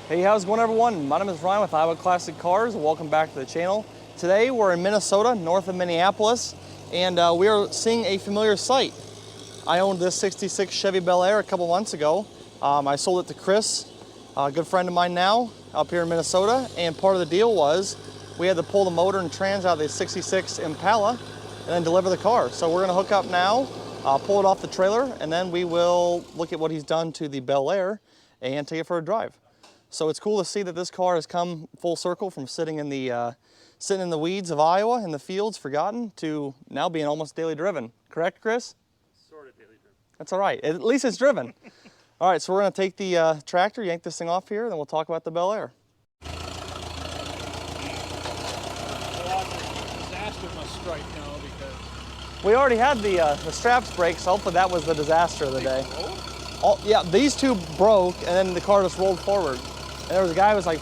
Hey, how's it going, everyone? My name is Ryan with IowaClassicCars. Welcome back to the channel. Today we're in Minnesota, north of Minneapolis, and we are seeing a familiar sight. I owned this 66 Chevy Bel Air a couple months ago. I sold it to Chris, a good friend of mine now, up here in Minnesota, and part of the deal was we had to pull the motor and trans out of the 66 Impala and then deliver the car. So we're gonna hook up now, pull it off the trailer, and then we will look at what he's done to the Bel Air and take it for a drive. So it's cool to see that this car has come full circle from sitting in the weeds of Iowa in the fields, forgotten, to now being almost daily driven. Correct, Chris? Sort of daily driven. That's all right. At least it's driven. All right, so we're going to take the tractor, yank this thing off here, then we'll talk about the Bel Air. Disaster must strike now because We already had the straps break, so hopefully that was the disaster of the day. Yeah, these two broke, and then the car just rolled forward. And there was a guy who was like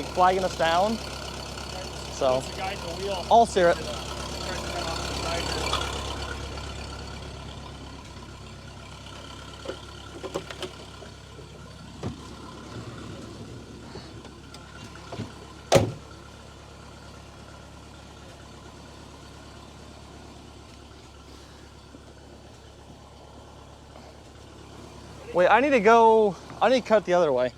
flagging us down. So the guy in the wheel. I'll steer it. Wait, I need to cut the other way.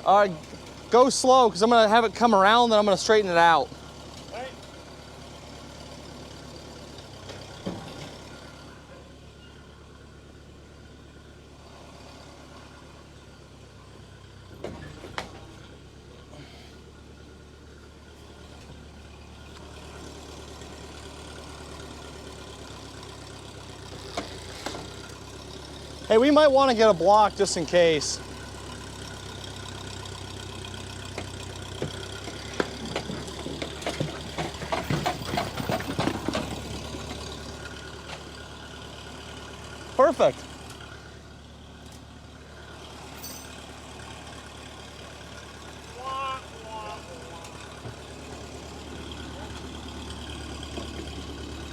All right, go slow, because I'm gonna have it come around, then I'm gonna straighten it out. Right. Hey, we might want to get a block just in case. Perfect.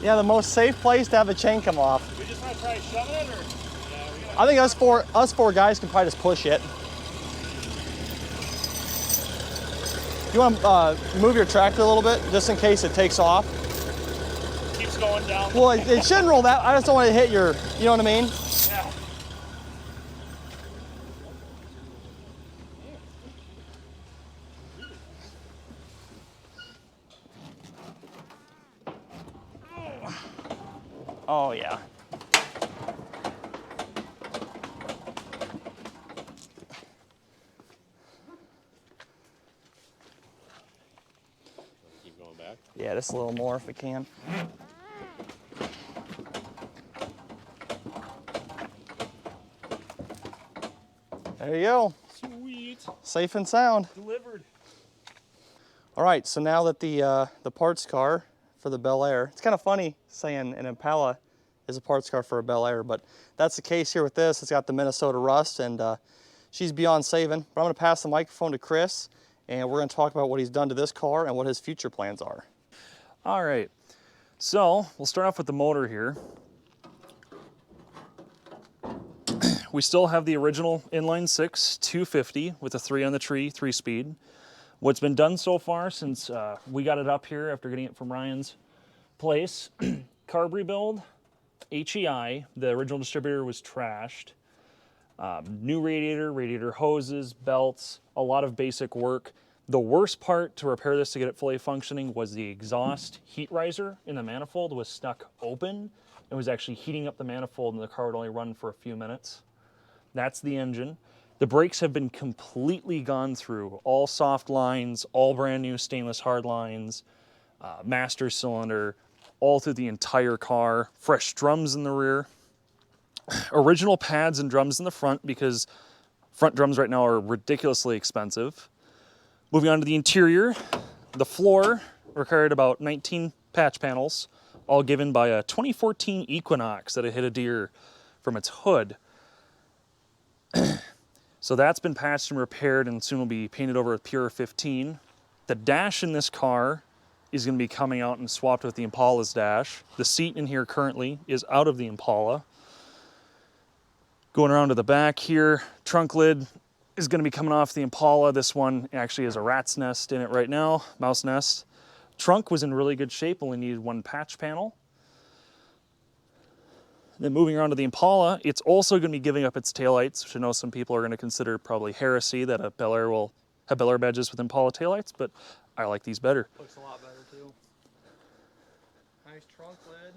Yeah, the most safe place to have the chain come off. We just want to try shoving it, or? I think us four guys can probably just push it. You want to move your tractor a little bit, just in case it takes off? Keeps going down. Well, it shouldn't roll that. I just don't want to hit your, you know what I mean? Yeah. Oh, yeah. Keep going back. Yeah, just a little more if we can. There you go. Sweet. Safe and sound. Delivered. All right, so now that the parts car for the Bel Air, it's kind of funny saying an Impala is a parts car for a Bel Air, but that's the case here with this. It's got the Minnesota rust, and she's beyond saving. But I'm gonna pass the microphone to Chris, and we're gonna talk about what he's done to this car and what his future plans are. All right, so we'll start off with the motor here. We still have the original inline 6 250 with a 3 on the tree, 3-speed. What's been done so far since we got it up here after getting it from Ryan's place, carb rebuild, HEI, the original distributor was trashed. New radiator hoses, belts, a lot of basic work. The worst part to repair this to get it fully functioning was the exhaust heat riser in the manifold was stuck open. It was actually heating up the manifold, and the car would only run for a few minutes. That's the engine. The brakes have been completely gone through. All soft lines, all brand new stainless hard lines, master cylinder, all through the entire car. Fresh drums in the rear. Original pads and drums in the front, because front drums right now are ridiculously expensive. Moving on to the interior, the floor required about 19 patch panels, all given by a 2014 Equinox that had hit a deer from its hood. So that's been patched and repaired, and soon will be painted over with Pure 15. The dash in this car is going to be coming out and swapped with the Impala's dash. The seat in here currently is out of the Impala. Going around to the back here, trunk lid is going to be coming off the Impala. This one actually has a rat's nest in it right now, mouse nest. Trunk was in really good shape, only needed one patch panel. Then moving around to the Impala, it's also going to be giving up its taillights, which I know some people are going to consider probably heresy that a Bel Air will have Bel Air badges with Impala taillights, but I like these better. Looks a lot better too. Nice trunk lid.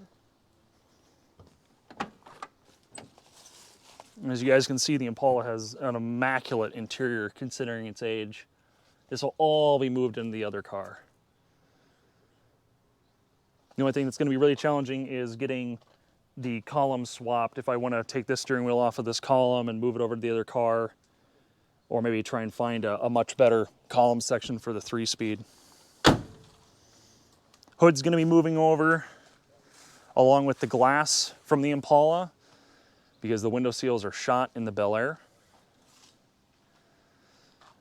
As you guys can see, the Impala has an immaculate interior considering its age. This will all be moved into the other car. The only thing that's going to be really challenging is getting the column swapped. If I want to take this steering wheel off of this column and move it over to the other car, or maybe try and find a much better column section for the 3-speed. Hood's going to be moving over along with the glass from the Impala because the window seals are shot in the Bel Air.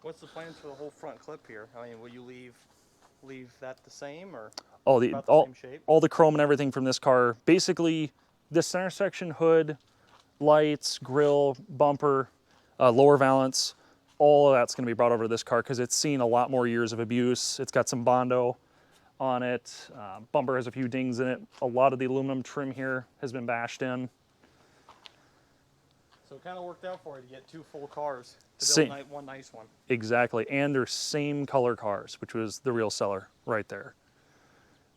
What's the plans for the whole front clip here? I mean, will you leave that the same, or Oh, about the same shape? all the chrome and everything from this car. Basically, this center section, hood, lights, grille, bumper, lower valance, all of that's going to be brought over to this car because it's seen a lot more years of abuse. It's got some Bondo on it. Bumper has a few dings in it. A lot of the aluminum trim here has been bashed in. So it kind of worked out for you to get two full cars to Same. build one nice one. Exactly, and they're same color cars, which was the real seller right there.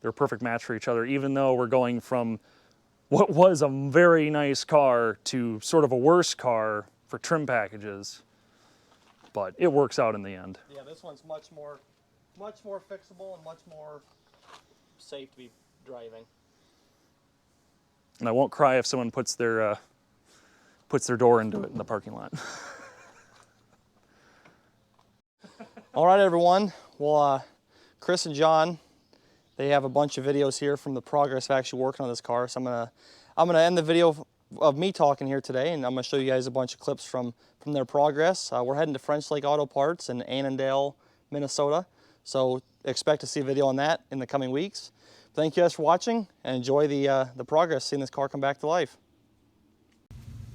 They're a perfect match for each other, even though we're going from what was a very nice car to sort of a worse car for trim packages. But it works out in the end. Yeah, this one's much more fixable and much more safe to be driving. And I won't cry if someone puts their door into it in the parking lot. All right, everyone. Well, Chris and John, they have a bunch of videos here from the progress of actually working on this car. So I'm gonna end the video of me talking here today, and I'm gonna show you guys a bunch of clips from their progress. We're heading to French Lake Auto Parts in Annandale, Minnesota. So expect to see a video on that in the coming weeks. Thank you guys for watching, and enjoy the progress, seeing this car come back to life.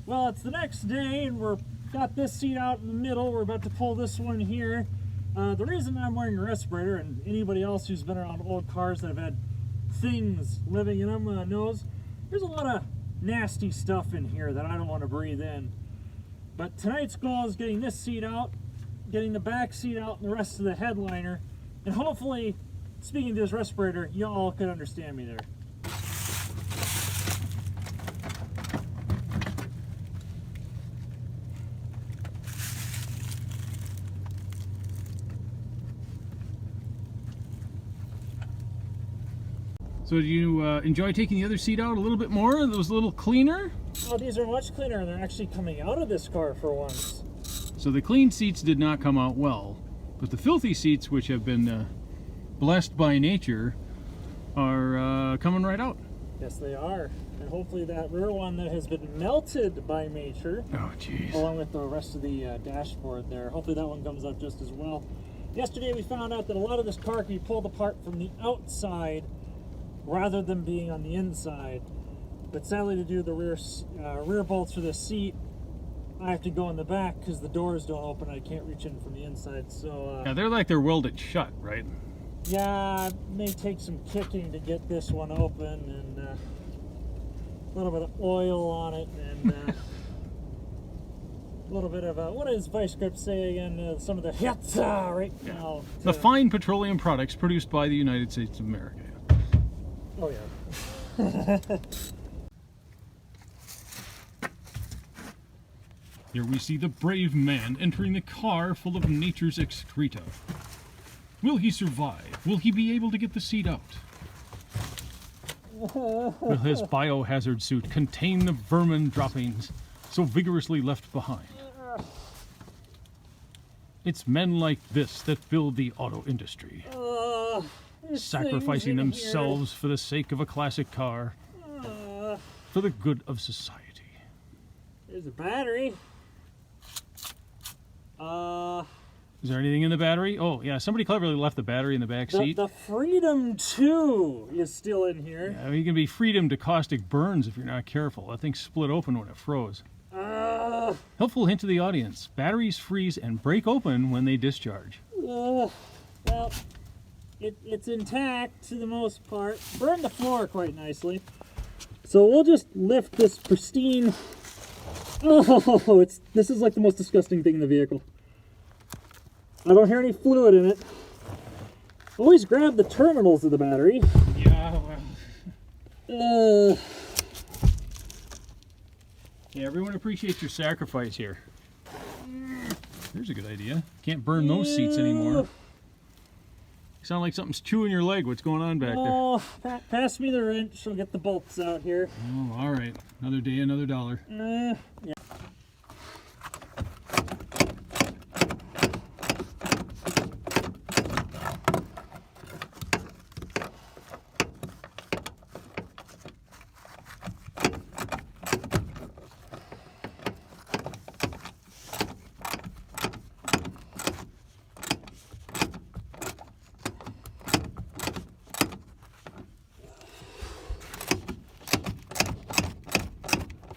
Well, it's the next day, and we're got this seat out in the middle. We're about to pull this one here. The reason I'm wearing a respirator, and anybody else who's been around old cars that have had things living in them knows, there's a lot of nasty stuff in here that I don't want to breathe in. But tonight's goal is getting this seat out, getting the back seat out, and the rest of the headliner, and hopefully, speaking to this respirator, you all could understand me there. So do you enjoy taking the other seat out a little bit more? It was a little cleaner? Oh, these are much cleaner, and they're actually coming out of this car for once. So the clean seats did not come out well, but the filthy seats, which have been blessed by nature, are coming right out. Yes, they are. And hopefully that rear one that has been melted by nature, Oh, jeez. along with the rest of the dashboard there, hopefully that one comes up just as well. Yesterday we found out that a lot of this car can be pulled apart from the outside rather than being on the inside. But sadly, to do the rear bolts for the seat, I have to go in the back because the doors don't open. I can't reach in from the inside. So Yeah, they're like they're welded shut, right? yeah, it may take some kicking to get this one open, and a little bit of oil on it, and a little bit of what does Vice Grip say again? Some of the hits right now. The fine petroleum products produced by the United States of America. Oh yeah. Here we see the brave man entering the car full of nature's excreta. Will he survive? Will he be able to get the seat out? Will his biohazard suit contain the vermin droppings so vigorously left behind? It's men like this that build the auto industry, sacrificing themselves for the sake of a classic car, for the good of society. There's a battery. Is there anything in the battery? Oh, yeah, somebody cleverly left the battery in the back seat. The Freedom 2 is still in here. Yeah, you can be freedom to caustic burns if you're not careful. That thing split open when it froze. Helpful hint to the audience. Batteries freeze and break open when they discharge. Well, it's intact to the most part. Burned the floor quite nicely. So we'll just lift this pristine... Oh, this is like the most disgusting thing in the vehicle. I don't hear any fluid in it. Always grab the terminals of the battery. Yeah, well. Yeah, everyone appreciates your sacrifice here. Here's a good idea. Can't burn those seats anymore. You sound like something's chewing your leg. What's going on back there? Oh, pass me the wrench. I'll get the bolts out here. Oh, all right. Another day, another dollar. Yeah.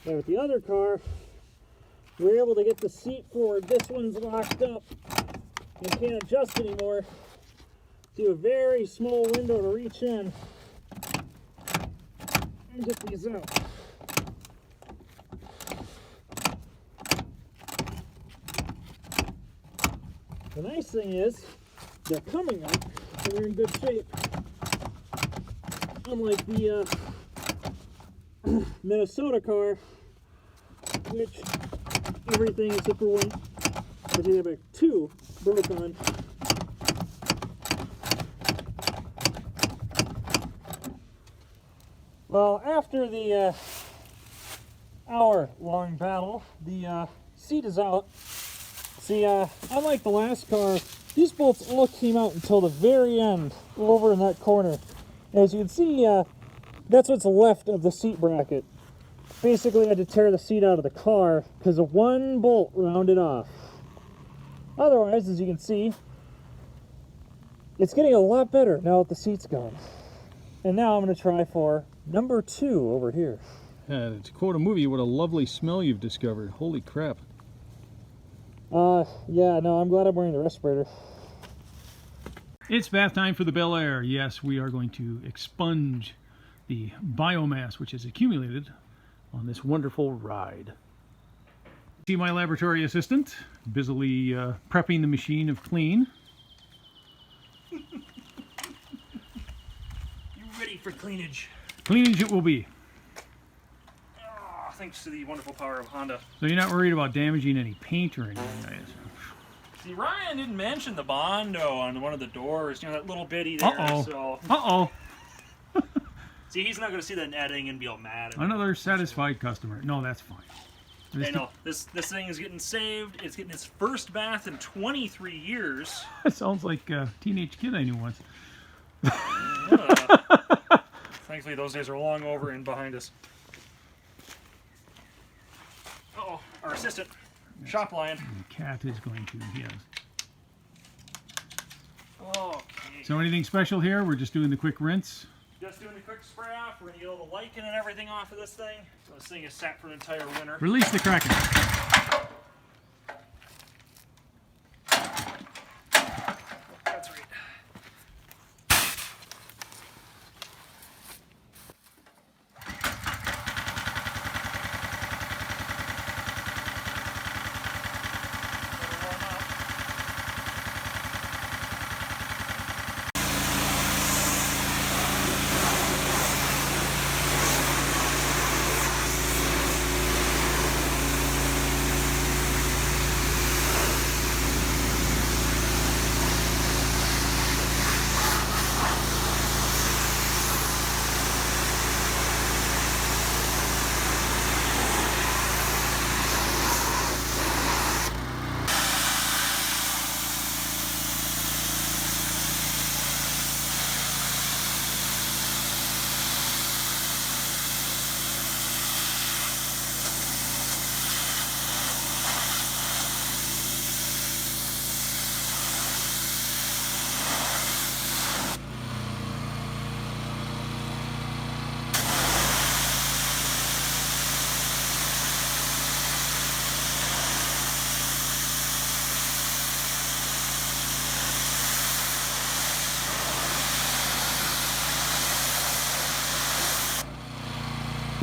Now with the other car, we're able to get the seat forward. This one's locked up and can't adjust anymore. Do a very small window to reach in and get these out. The nice thing is, they're coming up and they're in good shape. Unlike the Minnesota car, which everything except for one, but they have like two broke on. Well, after the hour-long battle, the seat is out. See, unlike the last car, these bolts all came out until the very end, over in that corner. As you can see, that's what's left of the seat bracket. Basically, I had to tear the seat out of the car because of one bolt rounded off. Otherwise, as you can see, it's getting a lot better now that the seat's gone. And now I'm going to try for number 2 over here. To quote a movie, what a lovely smell you've discovered. Holy crap. Yeah, no, I'm glad I'm wearing the respirator. It's bath time for the Bel Air. Yes, we are going to expunge the biomass which has accumulated on this wonderful ride. See my laboratory assistant busily prepping the machine of clean. You ready for cleanage? Cleanage it will be. Oh, thanks to the wonderful power of Honda. So you're not worried about damaging any paint or anything, I guess. See, Ryan didn't mention the Bondo on one of the doors, you know, that little bitty there. Uh-oh. So. Uh-oh. See, he's not going to see that in editing and be all mad at me. Another satisfied customer. No, that's fine. I know. This thing is getting saved. It's getting its first bath in 23 years. That sounds like a teenage kid I knew once. Thankfully, those days are long over and behind us. Uh-oh, our assistant, Shop Lion. The cat is going to, yes. Okay. So anything special here? We're just doing the quick rinse. Just doing the quick spray off. We're going to get all the lichen and everything off of this thing. So this thing is sat for an entire winter. Release the Kraken. That's right.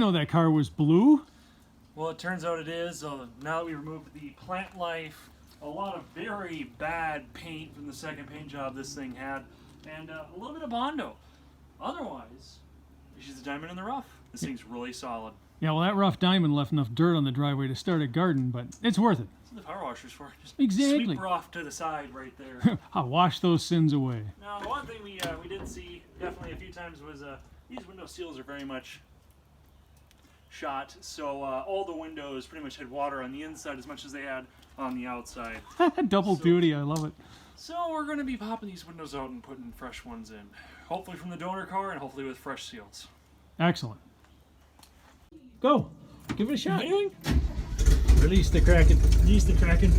know that car was blue. Well, it turns out it is. Now that we removed the plant life, a lot of very bad paint from the second paint job this thing had, and a little bit of Bondo. Otherwise, it's just a diamond in the rough. This thing's really solid. Yeah, well, that rough diamond left enough dirt on the driveway to start a garden, but it's worth it. That's what the power washer's for. Just Exactly. sweep her off to the side right there. I'll wash those sins away. Now, the one thing we did see definitely a few times was these window seals are very much shot, so all the windows pretty much had water on the inside as much as they had on the outside. Double duty, I love it. So we're going to be popping these windows out and putting fresh ones in. Hopefully from the donor car and hopefully with fresh seals. Excellent. Go. Give it a shot. Doing? Release the Kraken. Release the Kraken.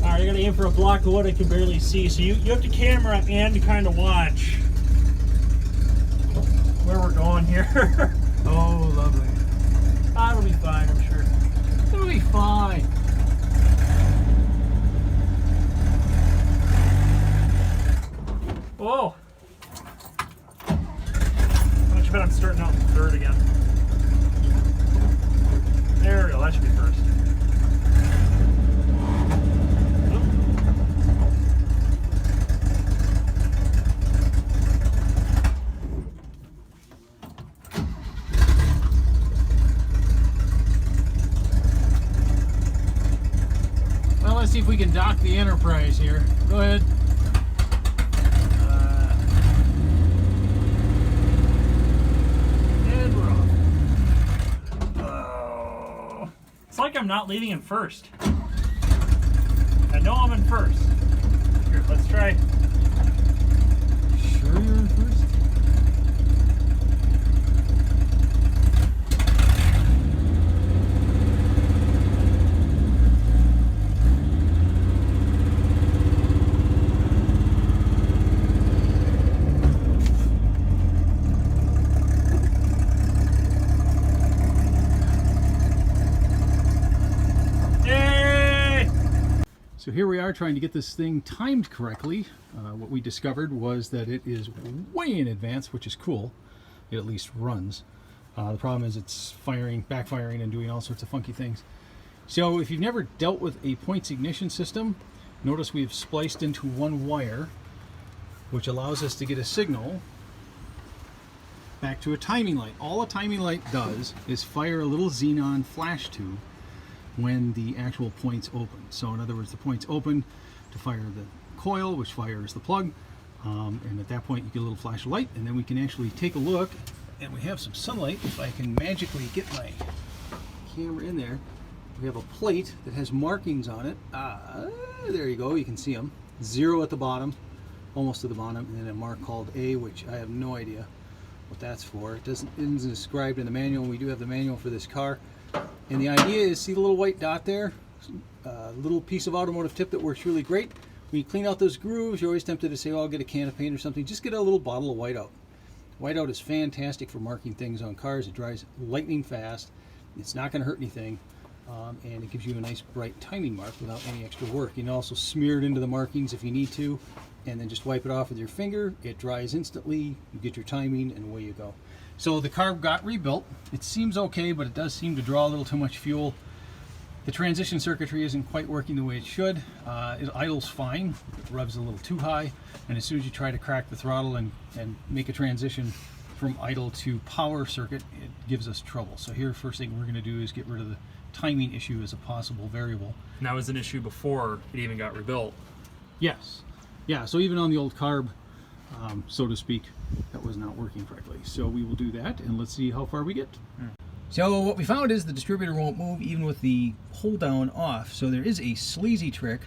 Alright, I gotta aim for a block of wood I can barely see. So you have to camera and kind of watch where we're going here. Oh, lovely. It'll be fine, I'm sure. It'll be fine. Whoa! How much bet I'm starting out in third again? There we go, that should be first. Well, let's see if we can dock the Enterprise here. Go ahead. And we're off. Oh. It's like I'm not leading in first. I know I'm in first. Here, let's try. Sure you're in first? So here we are trying to get this thing timed correctly. What we discovered was that it is way in advance, which is cool. It at least runs. The problem is it's firing, backfiring, and doing all sorts of funky things. So if you've never dealt with a points ignition system, notice we've spliced into one wire, which allows us to get a signal back to a timing light. All a timing light does is fire a little xenon flash tube when the actual points open. So in other words, the points open to fire the coil, which fires the plug, and at that point you get a little flash of light, and then we can actually take a look, and we have some sunlight. If I can magically get my camera in there, we have a plate that has markings on it. There you go, you can see them. 0 at the bottom, almost to the bottom, and then a mark called A, which I have no idea what that's for. It isn't described in the manual. We do have the manual for this car. And the idea is, see the little white dot there? A little piece of automotive tip that works really great. When you clean out those grooves, you're always tempted to say, oh, I'll get a can of paint or something. Just get a little bottle of whiteout. Whiteout is fantastic for marking things on cars. It dries lightning fast. It's not going to hurt anything. And it gives you a nice bright timing mark without any extra work. You can also smear it into the markings if you need to, and then just wipe it off with your finger. It dries instantly. You get your timing, and away you go. So the car got rebuilt. It seems okay, but it does seem to draw a little too much fuel. The transition circuitry isn't quite working the way it should. It idles fine. It revs a little too high, and as soon as you try to crack the throttle and make a transition from idle to power circuit, it gives us trouble. So here, first thing we're going to do is get rid of the timing issue as a possible variable. And that was an issue before it even got rebuilt. Yes. Yeah, so even on the old carb, so to speak, that was not working correctly. So we will do that, and let's see how far we get. So what we found is the distributor won't move even with the hold down off. So there is a sleazy trick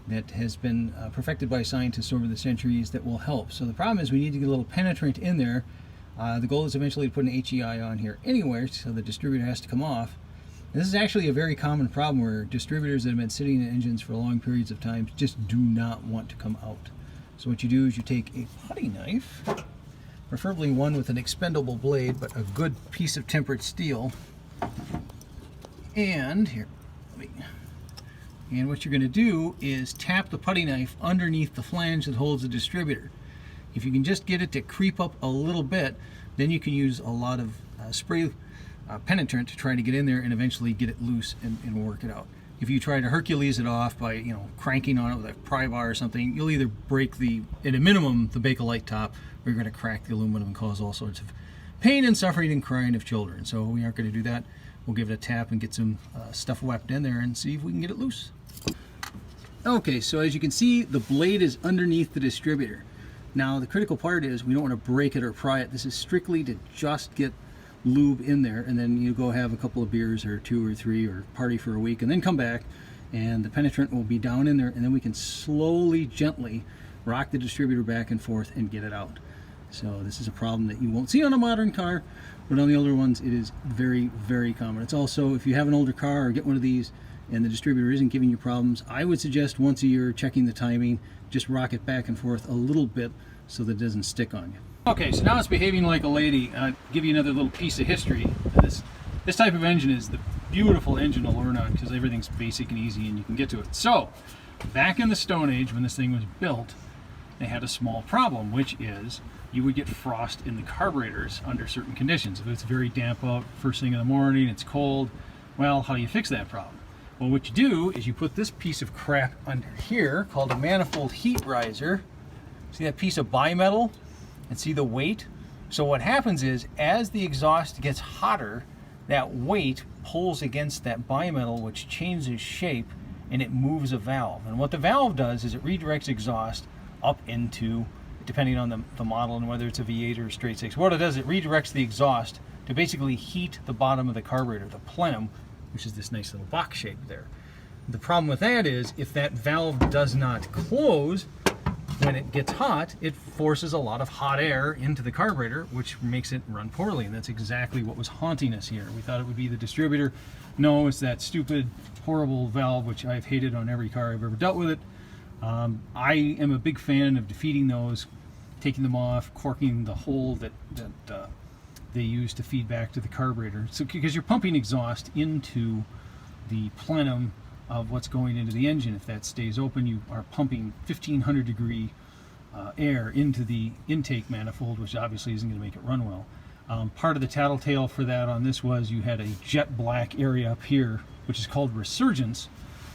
that has been perfected by scientists over the centuries that will help. So the problem is we need to get a little penetrant in there. The goal is eventually to put an HEI on here anywhere, so the distributor has to come off. And this is actually a very common problem where distributors that have been sitting in engines for long periods of time just do not want to come out. So what you do is you take a putty knife, preferably one with an expendable blade, but a good piece of tempered steel. And here, and what you're going to do is tap the putty knife underneath the flange that holds the distributor. If you can just get it to creep up a little bit, then you can use a lot of spray penetrant to try to get in there and eventually get it loose and work it out. If you try to Hercules it off by, you know, cranking on it with a pry bar or something, you'll either break at a minimum, the Bakelite top, or you're going to crack the aluminum and cause all sorts of pain and suffering and crying of children. So we aren't going to do that. We'll give it a tap and get some stuff whacked in there and see if we can get it loose. Okay, so as you can see, the blade is underneath the distributor. Now the critical part is we don't want to break it or pry it. This is strictly to just get lube in there, and then you go have a couple of beers or 2 or 3 or party for a week and then come back and the penetrant will be down in there, and then we can slowly, gently rock the distributor back and forth and get it out. So this is a problem that you won't see on a modern car, but on the older ones it is very, very common. It's also, if you have an older car or get one of these and the distributor isn't giving you problems, I would suggest once a year checking the timing, just rock it back and forth a little bit so that it doesn't stick on you. Okay, so now it's behaving like a lady. I'll give you another little piece of history. This type of engine is the beautiful engine to learn on because everything's basic and easy and you can get to it. So, back in the Stone Age when this thing was built, they had a small problem, which is you would get frost in the carburetors under certain conditions. If it's very damp out first thing in the morning, it's cold, well, how do you fix that problem? Well, what you do is you put this piece of crap under here called a manifold heat riser. See that piece of bimetal? And see the weight? So what happens is, as the exhaust gets hotter, that weight pulls against that bimetal, which changes shape, and it moves a valve. And what the valve does is it redirects exhaust up into, depending on the model and whether it's a V8 or a straight 6, what it does, it redirects the exhaust to basically heat the bottom of the carburetor, the plenum, which is this nice little box shape there. The problem with that is, if that valve does not close, when it gets hot, it forces a lot of hot air into the carburetor, which makes it run poorly, and that's exactly what was haunting us here. We thought it would be the distributor. No, it's that stupid, horrible valve, which I've hated on every car I've ever dealt with it. I am a big fan of defeating those, taking them off, corking the hole that they use to feed back to the carburetor. So, because you're pumping exhaust into the plenum of what's going into the engine. If that stays open, you are pumping 1500 degree air into the intake manifold, which obviously isn't going to make it run well. Part of the tattletale for that on this was you had a jet black area up here, which is called resurgence,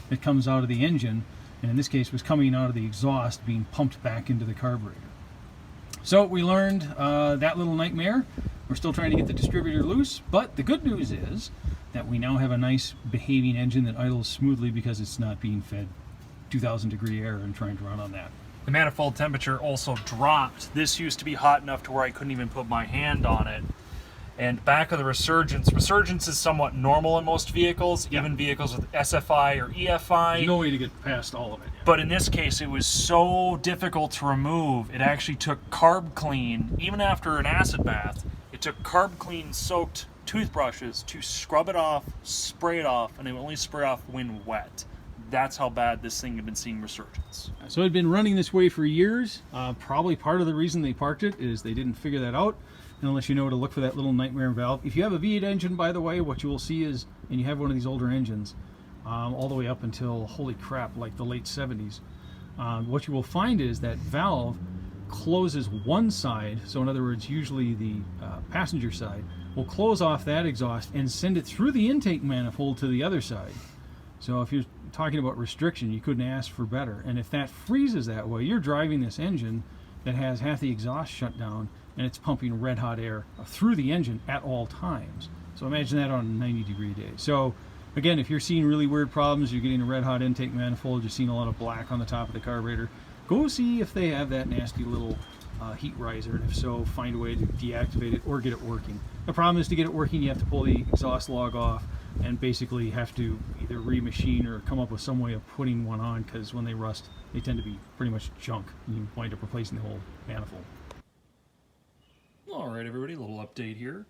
that comes out of the engine, and in this case was coming out of the exhaust being pumped back into the carburetor. So we learned that little nightmare. We're still trying to get the distributor loose, but the good news is that we now have a nice behaving engine that idles smoothly because it's not being fed 2000 degree air and trying to run on that. The manifold temperature also dropped. This used to be hot enough to where I couldn't even put my hand on it. And back of the resurgence is somewhat normal in most vehicles, even vehicles with SFI or EFI. There's no way to get past all of it. Yeah. But in this case, it was so difficult to remove. It actually took carb clean, even after an acid bath, it took carb clean soaked toothbrushes to scrub it off, spray it off, and it would only spray off when wet. That's how bad this thing had been seeing resurgence. So it had been running this way for years. Probably part of the reason they parked it is they didn't figure that out, unless you know to look for that little nightmare valve. If you have a V8 engine, by the way, what you will see is, and you have one of these older engines, all the way up until, holy crap, like the late 70s, what you will find is that valve closes one side, so in other words, usually the passenger side, will close off that exhaust and send it through the intake manifold to the other side. So if you're talking about restriction, you couldn't ask for better. And if that freezes that way, you're driving this engine that has half the exhaust shut down and it's pumping red hot air through the engine at all times. So imagine that on a 90 degree day. So again, if you're seeing really weird problems, you're getting a red hot intake manifold, you're seeing a lot of black on the top of the carburetor, go see if they have that nasty little heat riser, and if so, find a way to deactivate it or get it working. The problem is, to get it working, you have to pull the exhaust log off and basically have to either remachine or come up with some way of putting one on, because when they rust, they tend to be pretty much junk, and you wind up replacing the whole manifold. Alright everybody, a little update here.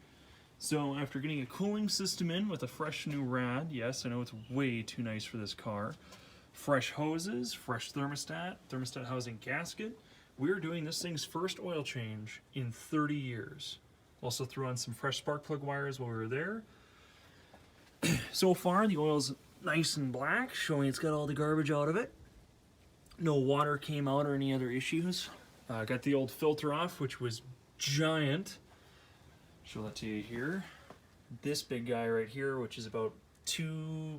So after getting a cooling system in with a fresh new rad, yes, I know it's way too nice for this car, fresh hoses, fresh thermostat housing gasket, we're doing this thing's first oil change in 30 years. Also threw on some fresh spark plug wires while we were there. So far the oil's nice and black, showing it's got all the garbage out of it. No water came out or any other issues. Got the old filter off, which was giant. Show that to you here. this big guy right here, which is about 2.5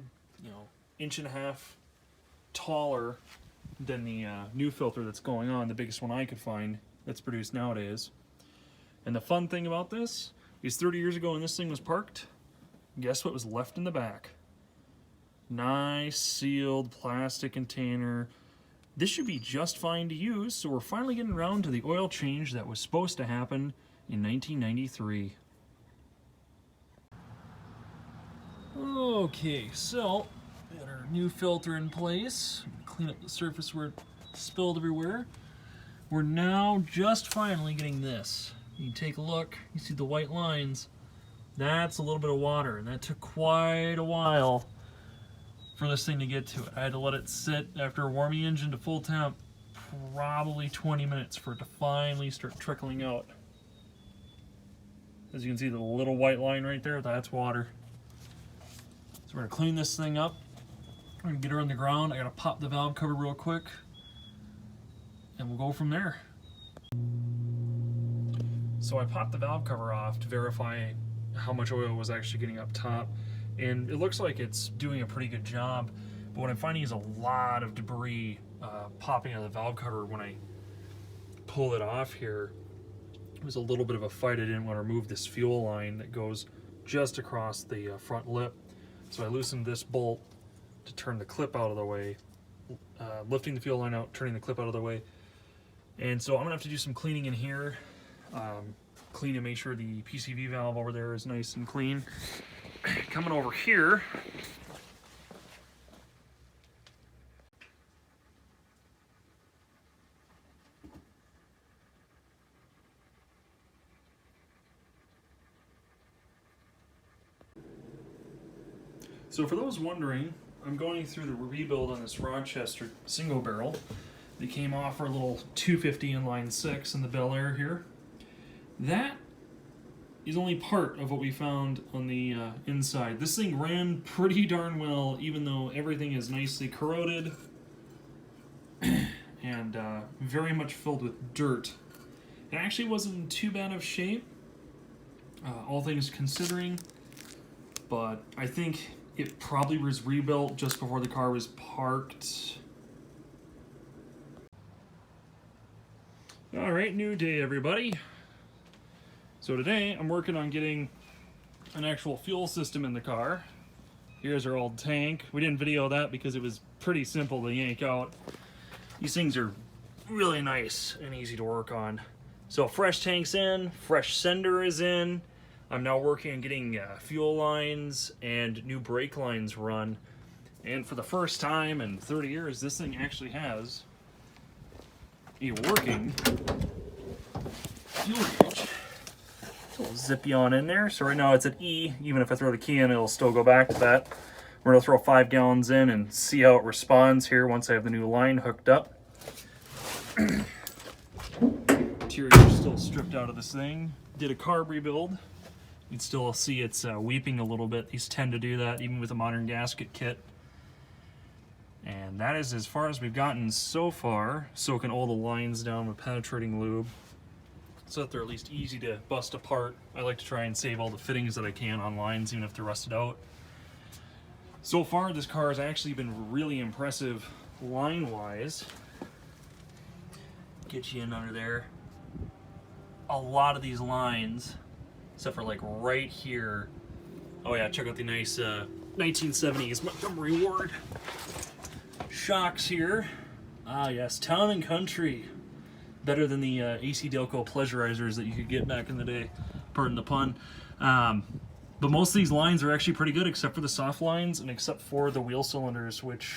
inches taller than the new filter that's going on, the biggest one I could find that's produced nowadays. And the fun thing about this is 30 years ago when this thing was parked, guess what was left in the back? Nice sealed plastic container. This should be just fine to use, so we're finally getting around to the oil change that was supposed to happen in 1993. Okay, so we got our new filter in place. Clean up the surface where it spilled everywhere. We're now just finally getting this. You can take a look, you see the white lines. That's a little bit of water, and that took quite a while for this thing to get to it. I had to let it sit after warming the engine to full temp, probably 20 minutes for it to finally start trickling out. As you can see, the little white line right there, that's water. So we're gonna clean this thing up. We're gonna get her on the ground. I gotta pop the valve cover real quick, and we'll go from there. So I popped the valve cover off to verify how much oil was actually getting up top, and it looks like it's doing a pretty good job. But what I'm finding is a lot of debris popping out of the valve cover when I pull it off here. It was a little bit of a fight. I didn't want to remove this fuel line that goes just across the front lip. So I loosened this bolt to turn the clip out of the way, lifting the fuel line out, turning the clip out of the way. And so I'm gonna have to do some cleaning in here, clean and make sure the PCV valve over there is nice and clean. Coming over here, so for those wondering, I'm going through the rebuild on this Rochester single barrel. They came off our little 250 inline 6 in the Bel Air here. That is only part of what we found on the inside. This thing ran pretty darn well, even though everything is nicely corroded and very much filled with dirt. It actually wasn't in too bad of shape, all things considering, but I think it probably was rebuilt just before the car was parked. All right, new day, everybody. So today I'm working on getting an actual fuel system in the car. Here's our old tank. We didn't video that because it was pretty simple to yank out. These things are really nice and easy to work on. So fresh tank's in, fresh sender is in. I'm now working on getting fuel lines and new brake lines run. And for the first time in 30 years, this thing actually has a working fuel gauge. So we'll zip you on in there. So right now it's at E. Even if I throw the key in, it'll still go back to that. We're gonna throw 5 gallons in and see how it responds here once I have the new line hooked up. Interior's still stripped out of this thing. Did a carb rebuild. You can still see it's weeping a little bit. These tend to do that even with a modern gasket kit. And that is as far as we've gotten so far, soaking all the lines down with penetrating lube so that they're at least easy to bust apart. I like to try and save all the fittings that I can on lines, even if they're rusted out. So far, this car has actually been really impressive line-wise. Get you in under there. A lot of these lines, except for like right here. Oh yeah, check out the nice 1970s Montgomery Ward shocks here. Ah yes, Town and Country. Better than the AC Delco pleasurizers that you could get back in the day, pardon the pun. But most of these lines are actually pretty good, except for the soft lines and except for the wheel cylinders, which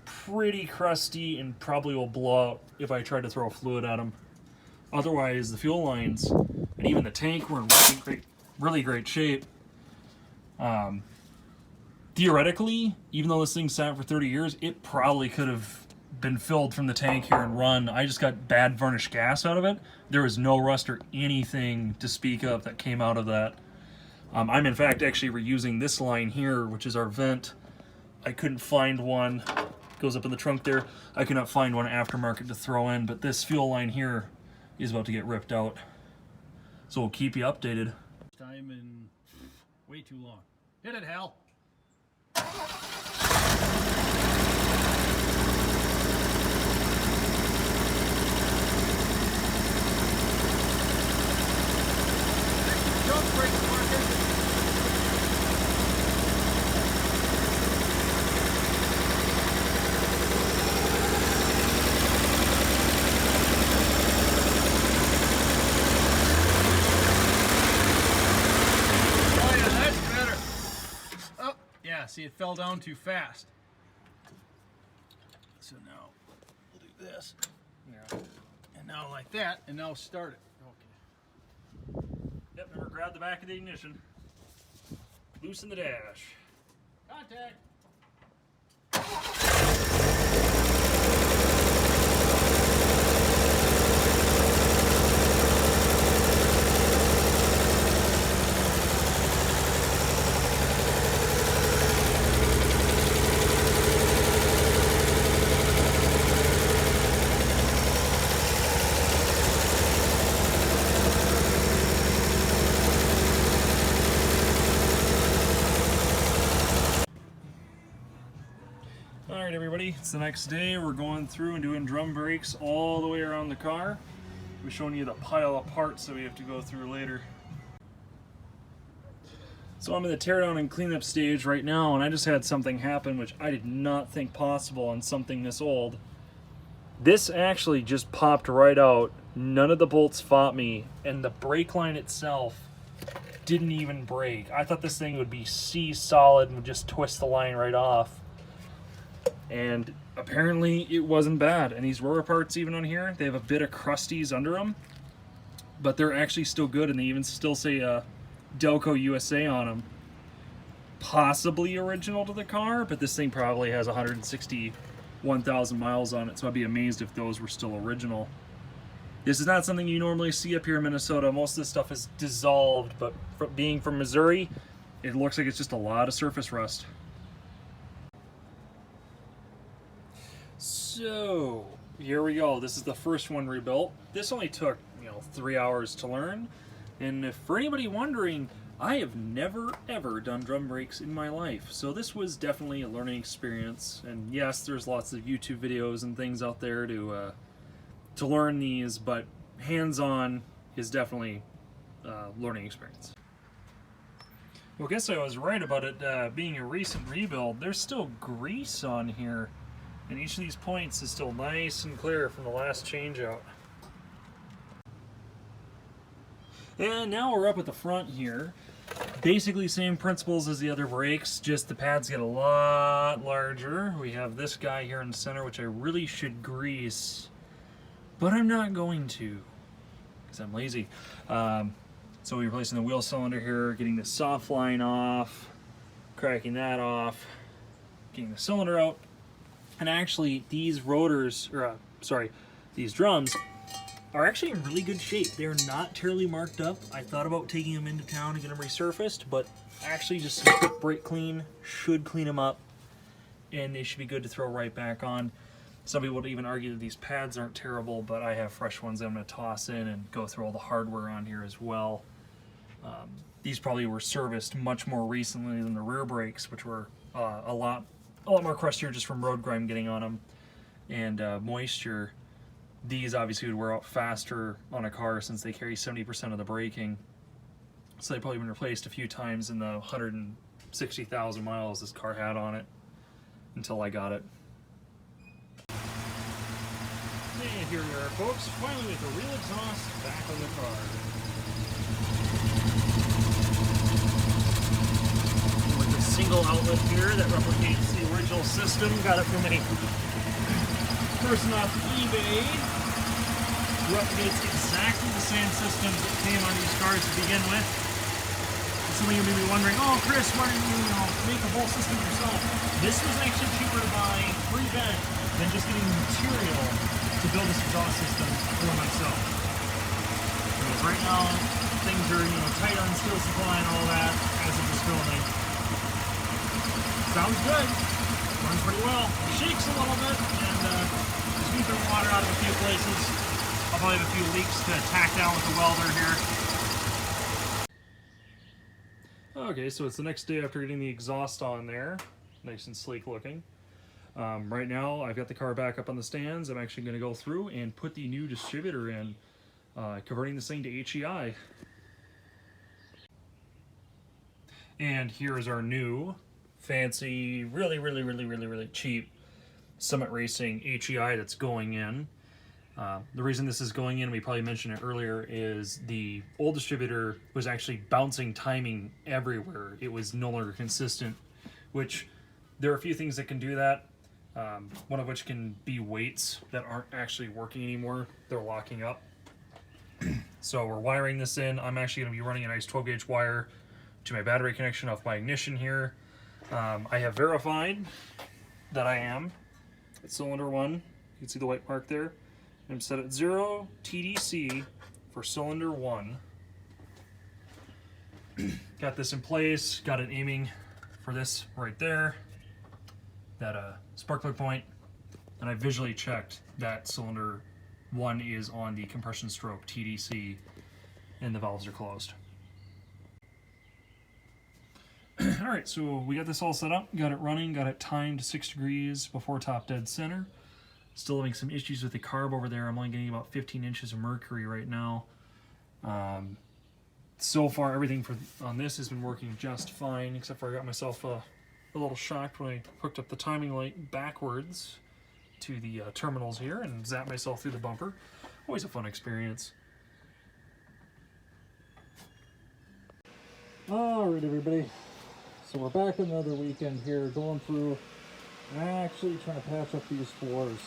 pretty crusty and probably will blow out if I try to throw fluid at them. Otherwise, the fuel lines and even the tank were in really great shape. Theoretically, even though this thing sat for 30 years, it probably could have been filled from the tank here and run. I just got bad varnished gas out of it. There was no rust or anything to speak of that came out of that. I'm in fact actually reusing this line here, which is our vent. I couldn't find one. Goes up in the trunk there. I could not find one aftermarket to throw in, but this fuel line here is about to get ripped out. So we'll keep you updated. Time in Way too long. Hit it, Hal. Jump brakes, Marcus. See, it fell down too fast. So now we'll do this. Yeah. And now like that, and now start it. Okay. Yep, remember, grab the back of the ignition. Loosen the dash. Contact. Alright everybody, it's the next day. We're going through and doing drum brakes all the way around the car. We're showing you the pile of parts that we have to go through later. So I'm in the teardown and cleanup stage right now, and I just had something happen which I did not think possible on something this old. This actually just popped right out. None of the bolts fought me, and the brake line itself didn't even break. I thought this thing would be C-solid and would just twist the line right off. And apparently it wasn't bad. And these roller parts, even on here, they have a bit of crusties under them, but they're actually still good, and they even still say Delco USA on them. Possibly original to the car, but this thing probably has 161,000 miles on it, so I'd be amazed if those were still original. This is not something you normally see up here in Minnesota. Most of this stuff is dissolved, but being from Missouri, it looks like it's just a lot of surface rust. So here we go. This is the first one rebuilt. This only took 3 hours to learn, and if for anybody wondering, I have never ever done drum brakes in my life, so this was definitely a learning experience. And yes, there's lots of YouTube videos and things out there to learn these, but hands-on is definitely a learning experience. Well, I guess I was right about it being a recent rebuild. There's still grease on here, and each of these points is still nice and clear from the last change out. And now we're up at the front here. Basically same principles as the other brakes, just the pads get a lot larger. We have this guy here in the center, which I really should grease, but I'm not going to, because I'm lazy. So we're replacing the wheel cylinder here, getting the soft line off, cracking that off, getting the cylinder out. And actually, these rotors, or these drums, are actually in really good shape. They're not terribly marked up. I thought about taking them into town and get them resurfaced, but actually just some quick brake clean should clean them up, and they should be good to throw right back on. Some people would even argue that these pads aren't terrible, but I have fresh ones I'm going to toss in and go through all the hardware on here as well. These probably were serviced much more recently than the rear brakes, which were a lot more crustier just from road grime getting on them and moisture. These obviously would wear out faster on a car since they carry 70% of the braking. So they've probably been replaced a few times in the 160,000 miles this car had on it until I got it. And here we are, folks, finally with the real exhaust back on the car. With a single outlet here that replicates the original system. Got it from a person off eBay who replicates exactly the same systems that came on these cars to begin with. And some of you may be wondering, oh Chris, why didn't you make the whole system yourself? This was actually cheaper to buy pre-bent than just getting the material to build this exhaust system for myself. Because right now things are tight on steel supply and all that as of this filming. Sounds good. Runs pretty well. Shakes a little bit, and sweeping water out of a few places. I'll probably have a few leaks to tack down with the welder here. Okay, so it's the next day after getting the exhaust on there. Nice and sleek looking. Right now, I've got the car back up on the stands. I'm actually going to go through and put the new distributor in, converting this thing to HEI. And here is our new, fancy, really cheap Summit Racing HEI that's going in. The reason this is going in, we probably mentioned it earlier, is the old distributor was actually bouncing timing everywhere. It was no longer consistent, which there are a few things that can do that. One of which can be weights that aren't actually working anymore. They're locking up. So we're wiring this in. I'm actually going to be running a nice 12-gauge wire to my battery connection off my ignition here. I have verified that I am at cylinder 1. You can see the white mark there. I'm set at 0 TDC for cylinder 1. Got this in place, got it aiming for this right there, that spark plug point, and I visually checked that cylinder 1 is on the compression stroke TDC and the valves are closed. Alright, so we got this all set up, got it running, got it timed 6 degrees before top dead center. Still having some issues with the carb over there. I'm only getting about 15 inches of mercury right now. So far, everything on this has been working just fine, except for I got myself a little shocked when I hooked up the timing light backwards to the terminals here and zapped myself through the bumper. Always a fun experience. Alright everybody, so we're back another weekend here, going through and actually trying to patch up these floors.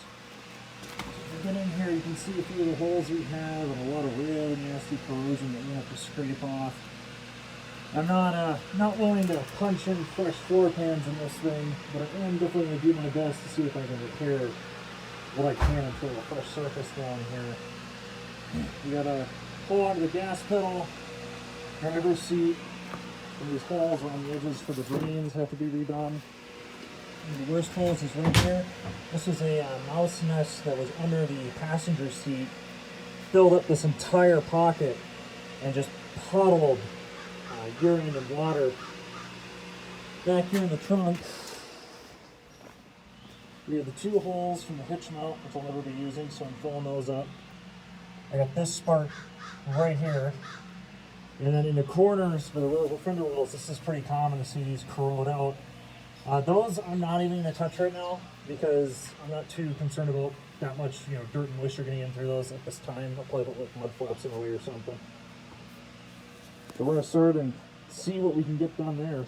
So if you get in here, you can see a few of the holes we have and a lot of really nasty corrosion that we have to scrape off. I'm not willing to punch in fresh floor pans in this thing, but I am definitely going to do my best to see if I can repair what I can until a fresh surface down here. We got to pull onto the gas pedal, driver's seat. And these holes around the edges for the drains have to be redone. And the worst holes is right here. This was a mouse nest that was under the passenger seat, filled up this entire pocket, and just puddled urine and water back here in the trunk. We have the 2 holes from the hitch mount, which I'll never be using, so I'm filling those up. I got this spark right here. And then in the corners for the fender wheels, this is pretty common to see these corrode out. Those I'm not even going to touch right now because I'm not too concerned about that much, dirt and moisture getting in through those at this time. I'll probably put like mud flaps in the way or something. So we're going to start and see what we can get done there.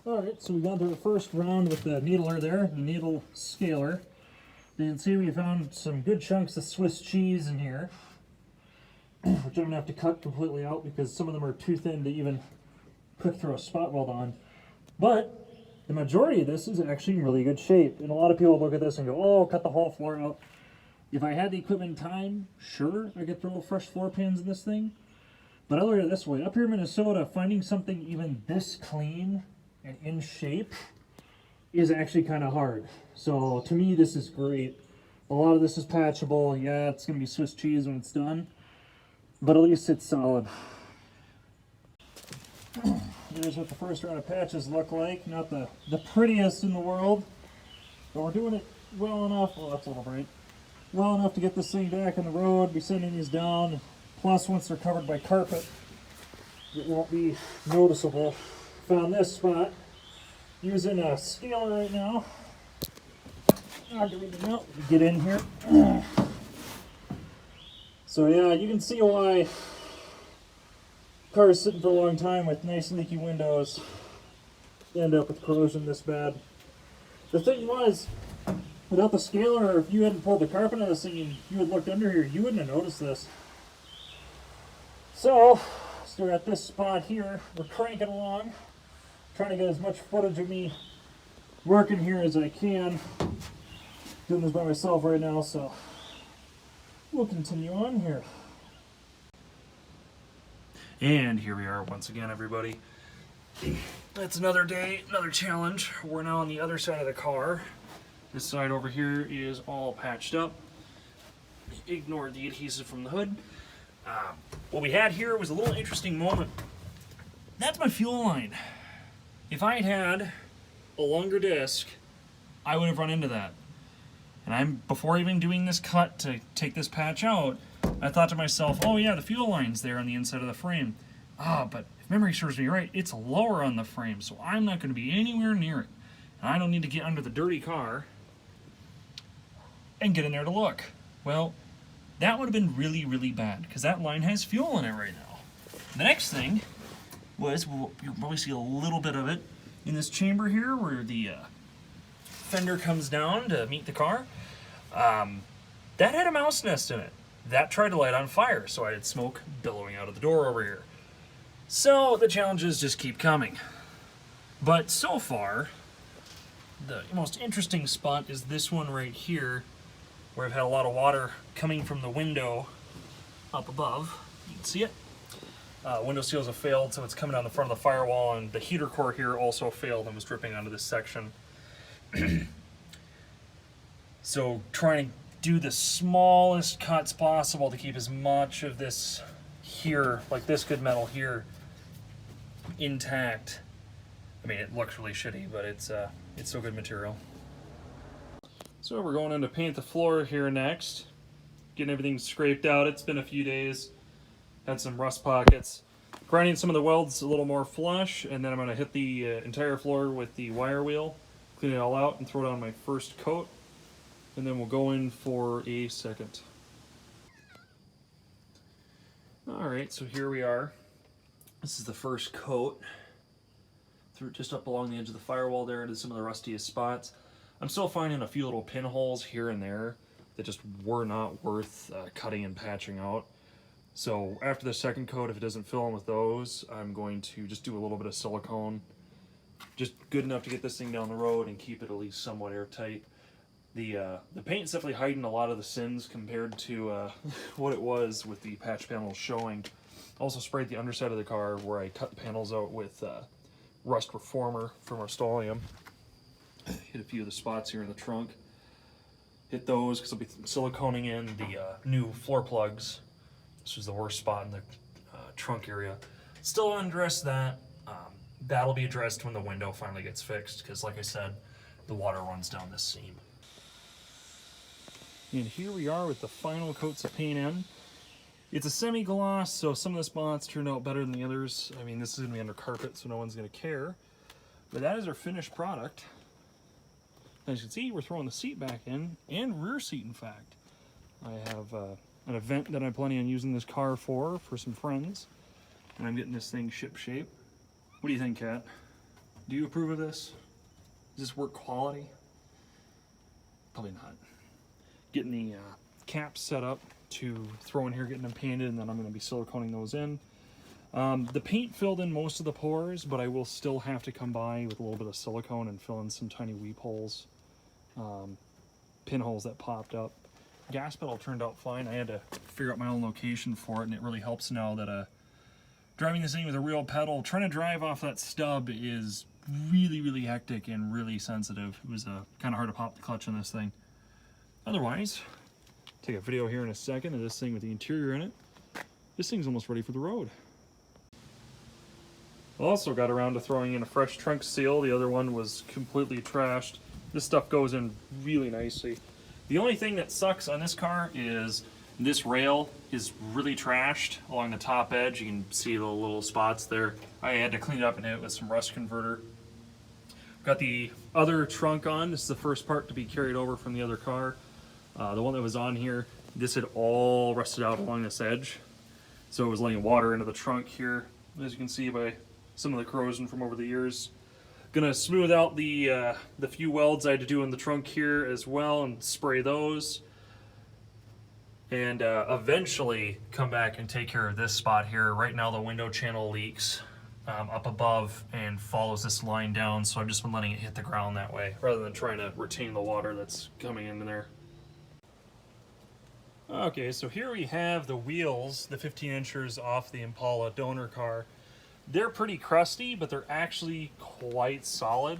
Alright, so we got to the first round with the needler there, the needle scaler. You can see we found some good chunks of Swiss cheese in here, which I'm going to have to cut completely out because some of them are too thin to even prick through a spot weld on. But the majority of this is actually in really good shape. And a lot of people look at this and go, oh, cut the whole floor out. If I had the equipment in time, sure, I could throw fresh floor pans in this thing. But I look at it this way. Up here in Minnesota, finding something even this clean and in shape is actually kind of hard. So to me, this is great. A lot of this is patchable. Yeah, it's going to be Swiss cheese when it's done, but at least it's solid. Here's what the first round of patches look like. Not the prettiest in the world, but we're doing it well enough. Well, that's a little bright. Well enough to get this thing back on the road, be sending these down. Plus, once they're covered by carpet, it won't be noticeable. Found this spot using a scaler right now. Get in here. So yeah, you can see why cars sitting for a long time with nice leaky windows end up with corrosion this bad. The thing was, without the scaler, or if you hadn't pulled the carpet out of this thing and you had looked under here, you wouldn't have noticed this. So we're at this spot here. We're cranking along, trying to get as much footage of me working here as I can. Doing this by myself right now, so we'll continue on here. And here we are once again, everybody. That's another day, another challenge. We're now on the other side of the car. This side over here is all patched up. Ignore the adhesive from the hood. What we had here was a little interesting moment. that's my fuel line. If I had had a longer disc, I would have run into that. And before even doing this cut to take this patch out, I thought to myself, oh yeah, the fuel line's there on the inside of the frame. But if memory serves me right, it's lower on the frame, so I'm not going to be anywhere near it. And I don't need to get under the dirty car and get in there to look. Well, that would have been really, really bad, because that line has fuel in it right now. The next thing was, you'll probably see a little bit of it in this chamber here, where the fender comes down to meet the car. That had a mouse nest in it. That tried to light on fire, so I had smoke billowing out of the door over here. So the challenges just keep coming. But so far, the most interesting spot is this one right here, where I've had a lot of water coming from the window up above. You can see it. Window seals have failed, so it's coming down the front of the firewall, and the heater core here also failed and was dripping onto this section. So trying to do the smallest cuts possible to keep as much of this here, like this good metal here, intact. I mean, it looks really shitty, but it's still good material. So we're going in to paint the floor here next. Getting everything scraped out. It's been a few days. Had some rust pockets. Grinding some of the welds a little more flush, and then I'm going to hit the entire floor with the wire wheel, clean it all out, and throw down my first coat. And then we'll go in for a second. Alright, so here we are. This is the first coat. Through just up along the edge of the firewall there into some of the rustiest spots. I'm still finding a few little pinholes here and there that just were not worth cutting and patching out. So after the second coat, if it doesn't fill in with those, I'm going to just do a little bit of silicone. Just good enough to get this thing down the road and keep it at least somewhat airtight. The paint's definitely hiding a lot of the sins compared to what it was with the patch panels showing. Also sprayed the underside of the car where I cut the panels out with Rust Reformer from Rust-Oleum. Hit a few of the spots here in the trunk. Hit those because I'll be siliconing in the new floor plugs. This was the worst spot in the trunk area. Still undressed that. That'll be addressed when the window finally gets fixed because, like I said, the water runs down this seam. And here we are with the final coats of paint in. It's a semi-gloss, so some of the spots turned out better than the others. I mean, this is going to be under carpet, so no one's going to care. But that is our finished product. As you can see, we're throwing the seat back in, and rear seat, in fact. I have an event that I'm planning on using this car for some friends, and I'm getting this thing ship shape. What do you think, Kat? Do you approve of this? Does this work quality? Probably not. Getting the caps set up to throw in here, getting them painted, and then I'm going to be siliconing those in. The paint filled in most of the pores, but I will still have to come by with a little bit of silicone and fill in some tiny weep holes, pinholes that popped up. Gas pedal turned out fine. I had to figure out my own location for it, and it really helps now that driving this thing with a real pedal, trying to drive off that stub is really, really hectic and really sensitive. It was kind of hard to pop the clutch on this thing. Otherwise, take a video here in a second of this thing with the interior in it. This thing's almost ready for the road. Also got around to throwing in a fresh trunk seal. The other one was completely trashed. This stuff goes in really nicely. The only thing that sucks on this car is this rail is really trashed along the top edge. You can see the little spots there. I had to clean it up and hit it with some rust converter. Got the other trunk on. This is the first part to be carried over from the other car. The one that was on here, this had all rusted out along this edge. So it was letting water into the trunk here, as you can see by some of the corrosion from over the years. Gonna smooth out the few welds I had to do in the trunk here as well and spray those. And eventually come back and take care of this spot here. Right now the window channel leaks up above and follows this line down, so I've just been letting it hit the ground that way rather than trying to retain the water that's coming into there. Okay, so here we have the wheels, the 15 inchers off the Impala donor car. They're pretty crusty, but they're actually quite solid.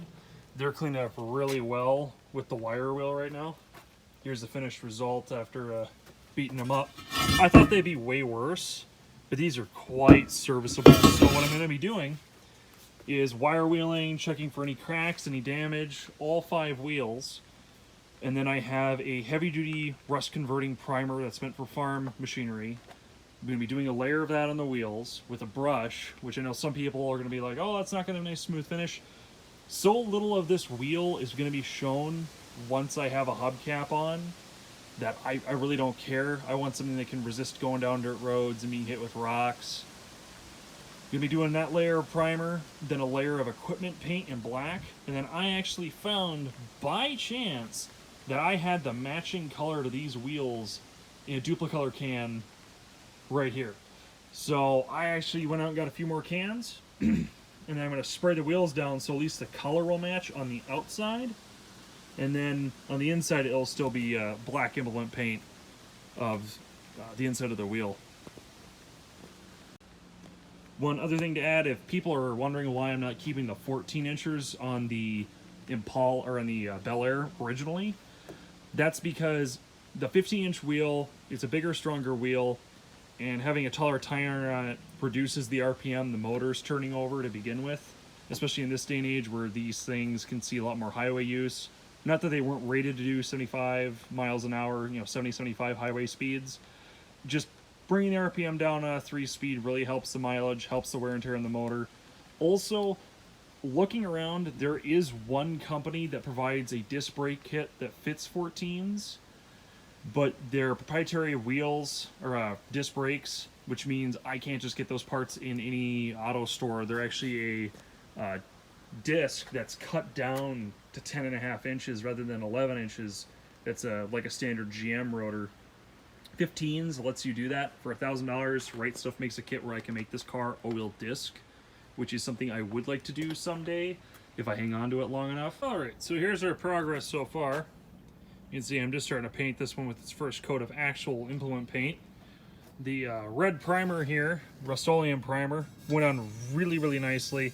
They're cleaned up really well with the wire wheel right now. Here's the finished result after beating them up. I thought they'd be way worse, but these are quite serviceable. So what I'm going to be doing is wire wheeling, checking for any cracks, any damage, all 5 wheels. And then I have a heavy-duty rust-converting primer that's meant for farm machinery. I'm going to be doing a layer of that on the wheels with a brush, which I know some people are going to be like, oh, that's not going to have a nice smooth finish. So little of this wheel is going to be shown once I have a hubcap on that I really don't care. I want something that can resist going down dirt roads and being hit with rocks. I'm going to be doing that layer of primer, then a layer of equipment paint in black, and then I actually found, by chance, that I had the matching color to these wheels in a Duplicolor can right here. So I actually went out and got a few more cans, and then I'm going to spray the wheels down so at least the color will match on the outside, and then on the inside it'll still be black implement paint of the inside of the wheel. One other thing to add, if people are wondering why I'm not keeping the 14 inches on the Impala or on the Bel Air originally, that's because the 15-inch wheel, it's a bigger, stronger wheel, and having a taller tire on it reduces the RPM the motor's turning over to begin with, especially in this day and age where these things can see a lot more highway use. Not that they weren't rated to do 75 miles an hour, 70, 75 highway speeds. Just bringing the RPM down on a 3-speed really helps the mileage, helps the wear and tear on the motor. Also, looking around, there is one company that provides a disc brake kit that fits 14s, but they're proprietary wheels or disc brakes, which means I can't just get those parts in any auto store. They're actually a disc that's cut down to 10.5 inches rather than 11 inches. That's like a standard GM rotor. 15s lets you do that for $1,000. Right Stuff makes a kit where I can make this car all-wheel disc, which is something I would like to do someday if I hang on to it long enough. Alright, so here's our progress so far. You can see I'm just starting to paint this one with its first coat of actual implement paint. The red primer here, Rust-Oleum primer, went on really, really nicely.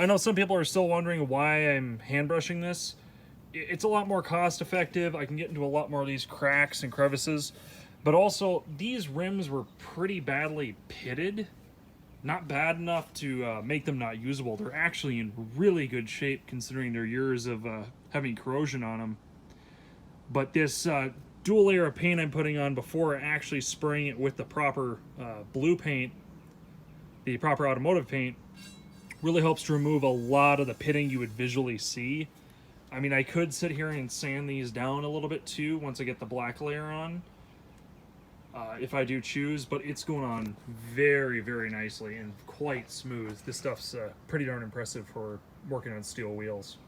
I know some people are still wondering why I'm hand brushing this. It's a lot more cost effective. I can get into a lot more of these cracks and crevices. But also, these rims were pretty badly pitted. Not bad enough to make them not usable. They're actually in really good shape considering their years of having corrosion on them. But this dual layer of paint I'm putting on before actually spraying it with the proper blue paint, the proper automotive paint, really helps to remove a lot of the pitting you would visually see. I mean, I could sit here and sand these down a little bit too once I get the black layer on. If I do choose, but it's going on very, very nicely and quite smooth. This stuff's pretty darn impressive for working on steel wheels.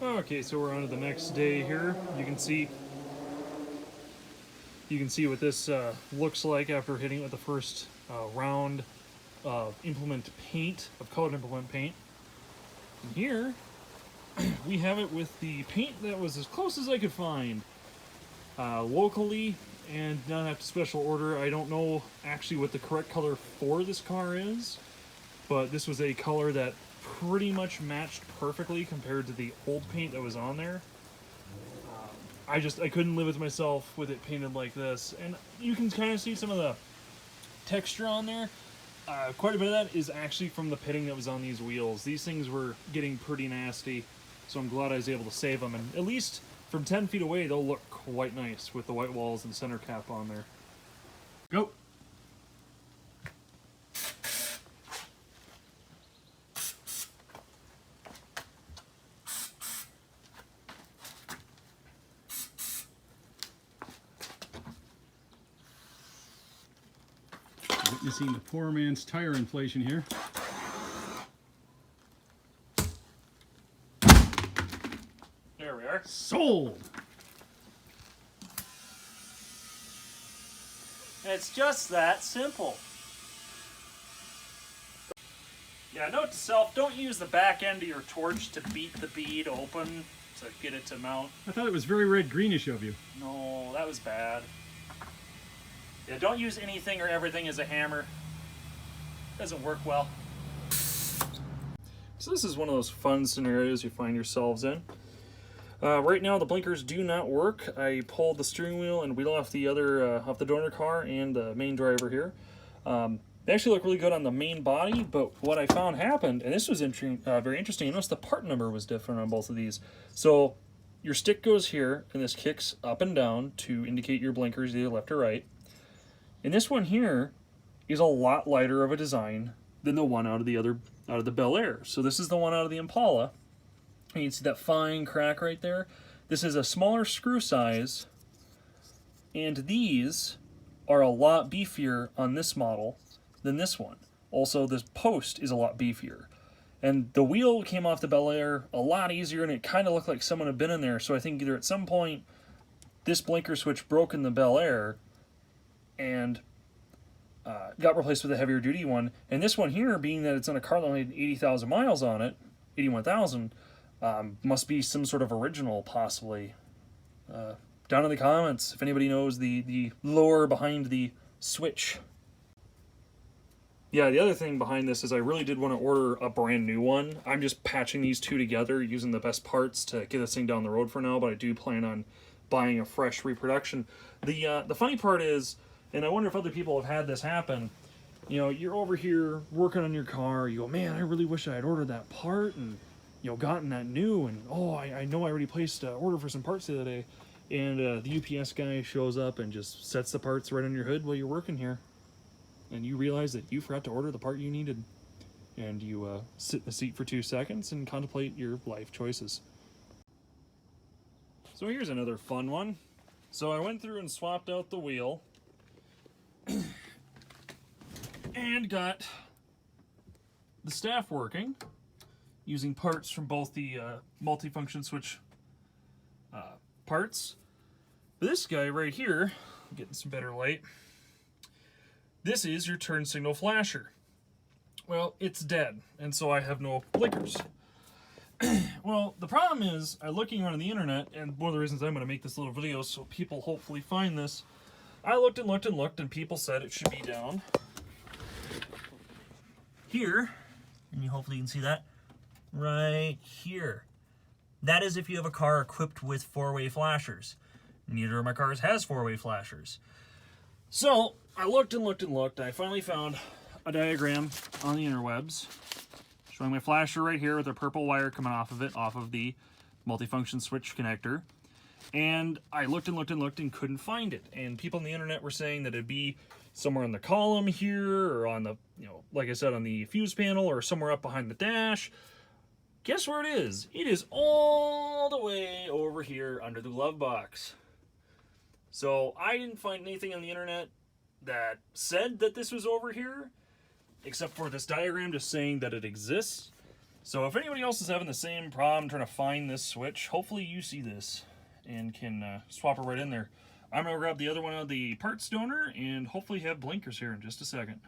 Okay, so we're on to the next day here. You can see what this looks like after hitting it with the first round of implement paint, of colored implement paint. And here we have it with the paint that was as close as I could find. Locally and not have to special order. I don't know actually what the correct color for this car is, but this was a color that pretty much matched perfectly compared to the old paint that was on there. I couldn't live with myself with it painted like this, and you can kind of see some of the texture on there. Quite a bit of that is actually from the pitting that was on these wheels. These things were getting pretty nasty, so I'm glad I was able to save them, and at least from 10 feet away, they'll look quite nice with the white walls and center cap on there. Go. Witnessing the poor man's tire inflation here. There we are. Sold! It's just that simple. Yeah, note to self, don't use the back end of your torch to beat the bead open to get it to mount. I thought it was very red-greenish of you. No, that was bad. Yeah, don't use anything or everything as a hammer. Doesn't work well. So this is one of those fun scenarios you find yourselves in. Right now the blinkers do not work. I pulled the steering wheel and wheel off the other off the donor car and the main driver here. They actually look really good on the main body, but what I found happened, and this was very interesting, you notice the part number was different on both of these. So your stick goes here, and this kicks up and down to indicate your blinkers either left or right. And this one here is a lot lighter of a design than the one out of the Bel Air. So this is the one out of the Impala. And you can see that fine crack right there. This is a smaller screw size, and these are a lot beefier on this model than this one. Also, this post is a lot beefier. And the wheel came off the Bel Air a lot easier, and it kind of looked like someone had been in there. So I think either at some point this blinker switch broke in the Bel Air and got replaced with a heavier duty one. And this one here, being that it's on a car that only had 80,000 miles on it, 81,000, must be some sort of original, possibly. Down in the comments if anybody knows the lore behind the switch. Yeah, the other thing behind this is I really did want to order a brand new one. I'm just patching these two together using the best parts to get this thing down the road for now, but I do plan on buying a fresh reproduction. The funny part is, and I wonder if other people have had this happen, you know, you're over here working on your car, you go, man, I really wish I had ordered that part and, you know, gotten that new, and oh, I know I already placed an order for some parts the other day, and the UPS guy shows up and just sets the parts right on your hood while you're working here. And you realize that you forgot to order the part you needed. And you sit in the seat for 2 seconds and contemplate your life choices. So here's another fun one. So I went through and swapped out the wheel. And got the staff working using parts from both the multifunction switch parts. But this guy right here, I'm getting some better light. This is your turn signal flasher. Well, it's dead, and so I have no blinkers. Well, the problem is, I'm looking around on the internet, and one of the reasons I'm going to make this little video so people hopefully find this, I looked and looked and looked, and people said it should be down here, and you hopefully can see that, right here. That is if you have a car equipped with four-way flashers. Neither of my cars has four-way flashers. So, I looked and looked and looked, and I finally found a diagram on the interwebs showing my flasher right here with a purple wire coming off of it, off of the multifunction switch connector. And I looked and looked and looked and couldn't find it. And people on the internet were saying that it'd be somewhere in the column here, or on the, you know, like I said, on the fuse panel, or somewhere up behind the dash. Guess where it is? It is all the way over here under the glove box. So I didn't find anything on the internet that said that this was over here, except for this diagram just saying that it exists. So if anybody else is having the same problem trying to find this switch, hopefully you see this and can swap it right in there. I'm going to grab the other one out of the parts donor and hopefully have blinkers here in just a second.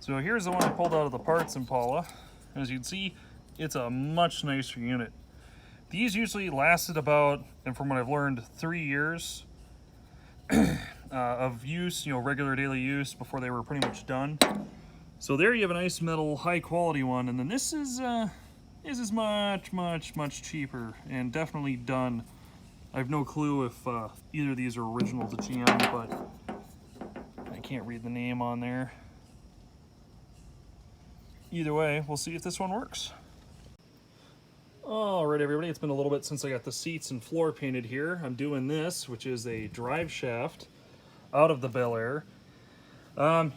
So here's the one I pulled out of the parts Impala. As you can see, it's a much nicer unit. These usually lasted about, and from what I've learned, 3 years of use, you know, regular daily use before they were pretty much done. So there you have a nice metal, high quality one, and then this is much cheaper and definitely done. I have no clue if either of these are original to GM, but I can't read the name on there. Either way, we'll see if this one works. Alright everybody, it's been a little bit since I got the seats and floor painted here. I'm doing this, which is a drive shaft out of the Bel Air.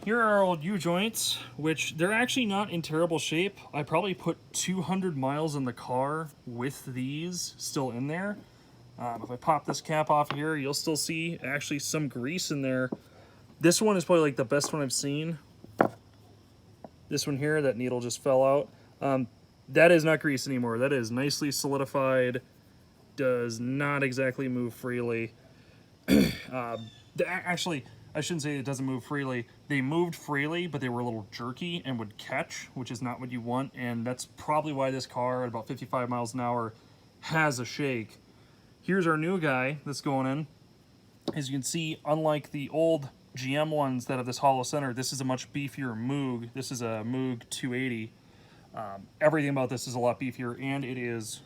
Here are our old U-joints, which they're actually not in terrible shape. I probably put 200 miles in the car with these still in there. If I pop this cap off here, you'll still see actually some grease in there. This one is probably like the best one I've seen. This one here, that needle just fell out. That is not grease anymore. That is nicely solidified. Does not exactly move freely. Actually, I shouldn't say it doesn't move freely. They moved freely, but they were a little jerky and would catch, which is not what you want. And that's probably why this car at about 55 miles an hour has a shake. Here's our new guy that's going in. As you can see, unlike the old GM ones that have this hollow center, this is a much beefier Moog. This is a Moog 280. Everything about this is a lot beefier, and it is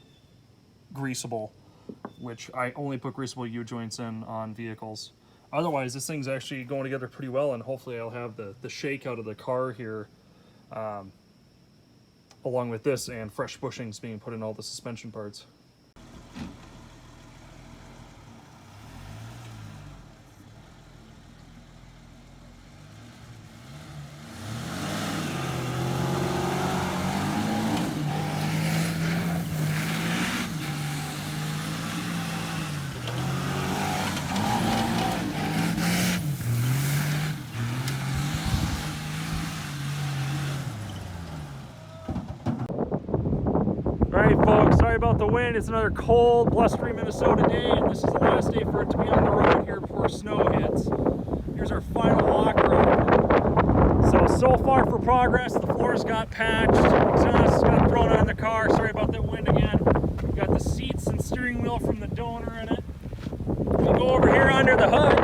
greasable, which I only put greasable U-joints in on vehicles. Otherwise, this thing's actually going together pretty well, and hopefully I'll have the shake out of the car here along with this and fresh bushings being put in all the suspension parts. Alright folks, sorry about the wind. It's another cold, blustery Minnesota day, and this is the last day for it to be on the road here before snow hits. Here's our final walk around. So far for progress, the floors got patched, exhaust got thrown on the car. Sorry about that wind again. We got the seats and steering wheel from the donor in it. We go over here under the hood.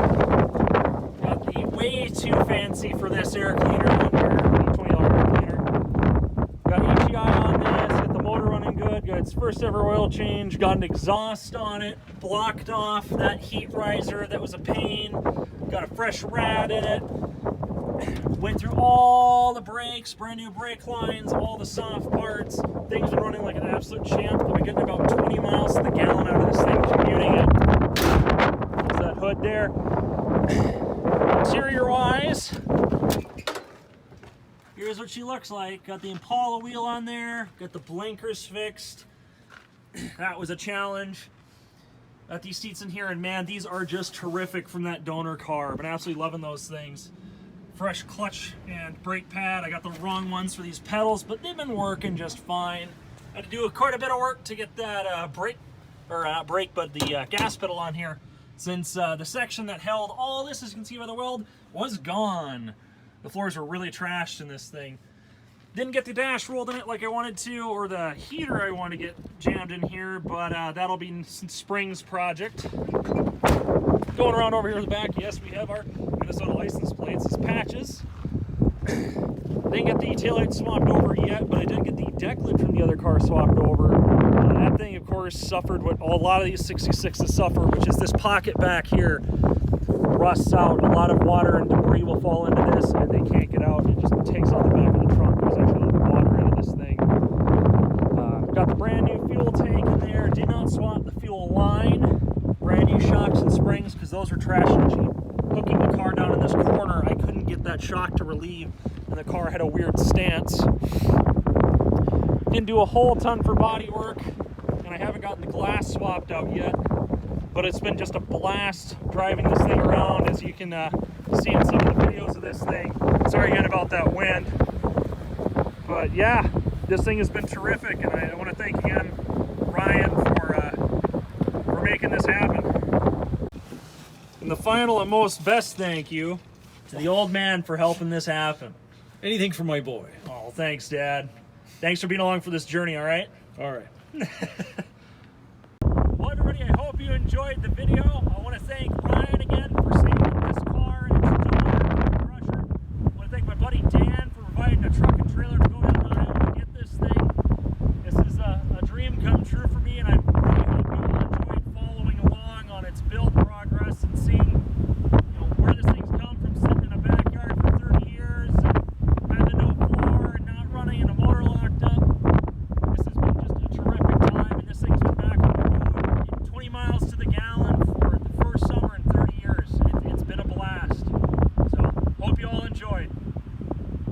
Got the way too fancy for this air cleaner under $20 air cleaner. Got HEI on this, got the motor running good, got its first ever oil change, got an exhaust on it, blocked off that heat riser that was a pain, got a fresh rad in it, went through all the brakes, brand new brake lines, all the soft parts. Things are running like an absolute champ. I've been getting about 20 miles to the gallon out of this thing commuting it. There's that hood there. Interior wise, here's what she looks like. Got the Impala wheel on there, got the blinkers fixed. That was a challenge. Got these seats in here, and man, these are just terrific from that donor car. I've been absolutely loving those things. Fresh clutch and brake pad. I got the wrong ones for these pedals, but they've been working just fine. I had to do quite a bit of work to get that brake, or not brake, but the gas pedal on here, since the section that held all this, as you can see by the weld, was gone. The floors were really trashed in this thing. Didn't get the dash rolled in it like I wanted to, or the heater I want to get jammed in here, but that'll be spring's project. Going around over here in the back, yes, we have our Minnesota license plates as patches. Didn't get the taillight swapped over yet, but I did get the deck lid from the other car swapped over. That thing, of course, suffered what a lot of these 66s suffer, which is this pocket back here rusts out. A lot of water and debris will fall into this, and they can't get out. It just takes out the back of the trunk. There's actually a lot of water into this thing. Got the brand new fuel tank in there. Did not swap the fuel line. Brand new shocks and springs, because those are trash and cheap. Hooking the car down in this corner, I couldn't get that shock to relieve, and the car had a weird stance. Didn't do a whole ton for body work, and I haven't gotten the glass swapped out yet, but it's been just a blast driving this thing around, as you can see in some of the videos of this thing. Sorry again about that wind, but yeah, this thing has been terrific, and I want to thank again Ryan for making this happen. And the final and most best thank you to the old man for helping this happen. Anything for my boy. Oh, thanks, Dad. Thanks for being along for this journey, all right? All right. Well, everybody, I hope you enjoyed the video. I want to thank Ryan again for